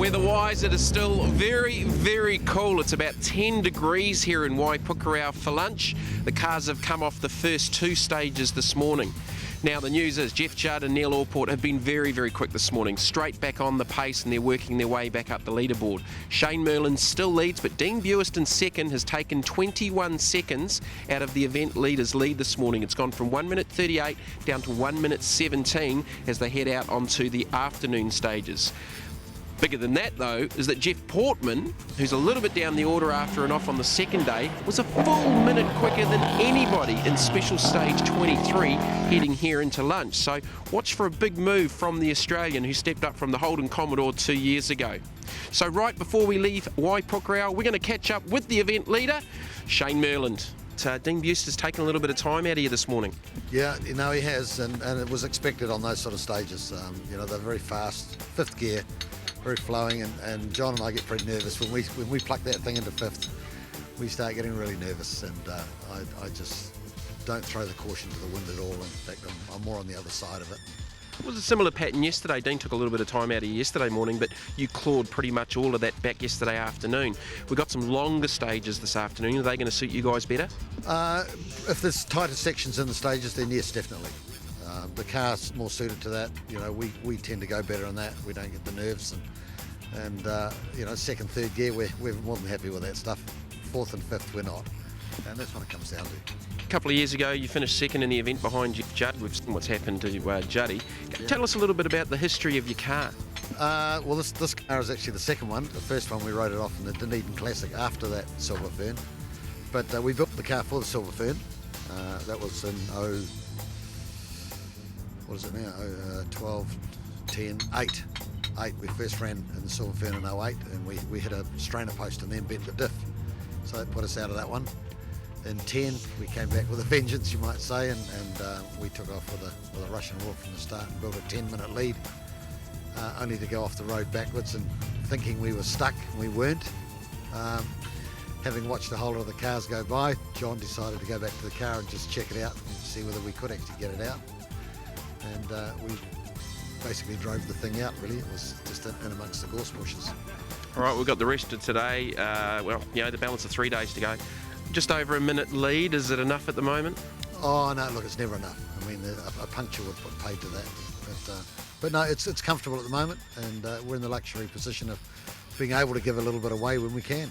Weather-wise, it is still very, very cool. It's about 10 degrees here in Waipukurau for lunch. The cars have come off the first two stages this morning. Now, the news is Jeff Judd and Neil Allport have been very, very quick this morning, straight back on the pace, and they're working their way back up the leaderboard. Shane Murland still leads, but Dean Buist in second has taken 21 seconds out of the event leader's lead this morning. It's gone from 1 minute 38 down to 1 minute 17 as they head out onto the afternoon stages. Bigger than that, though, is that Jeff Portman, who's a little bit down the order after an off on the second day, was a full minute quicker than anybody in special stage 23 heading here into lunch. So watch for a big move from the Australian who stepped up from the Holden Commodore 2 years ago. So right before we leave Waipukurau, we're going to catch up with the event leader, Shane Murland. Dean Buist has taken a little bit of time out of you this morning. Yeah, you know, he has, and it was expected on those sort of stages. You know, they're very fast, fifth gear, very flowing, and John and I get pretty nervous when we pluck that thing into fifth. We start getting really nervous, and I just don't throw the caution to the wind at all. In fact, I'm more on the other side of it. It was a similar pattern yesterday. Dean took a little bit of time out of you yesterday morning, but you clawed pretty much all of that back yesterday afternoon. We've got some longer stages this afternoon. Are they going to suit you guys better? If there's tighter sections in the stages, then yes, definitely. The car's more suited to that. You know, we tend to go better on that. We don't get the nerves, and you know, second, third gear, we're more than happy with that stuff. Fourth and fifth, we're not, and that's what it comes down to. A couple of years ago, you finished second in the event behind Jeff Judd. We've seen what's happened to Juddy. Yeah. Tell us a little bit about the history of your car. Well, this car is actually the second one. The first one we rode it off in the Dunedin Classic after that Silver Fern, but we built the car for the Silver Fern. That was in 12, 10, 8. 8. We first ran in the Silver Fern in 08, and we hit a strainer post and then bent the diff. So that put us out of that one. In 10, we came back with a vengeance, you might say, and we took off with a Russian roar from the start and built a 10-minute lead, only to go off the road backwards and thinking we were stuck. We weren't. Having watched the whole of the cars go by, John decided to go back to the car and just check it out and see whether we could actually get it out. And we basically drove the thing out, really. It was just in amongst the gorse bushes. All right, we've got the rest of today. Well, you know, the balance of 3 days to go. Just over a minute lead. Is it enough at the moment? Oh, no, look, it's never enough. I mean, a puncture would put paid to that. But no, it's comfortable at the moment, and we're in the luxury position of being able to give a little bit away when we can.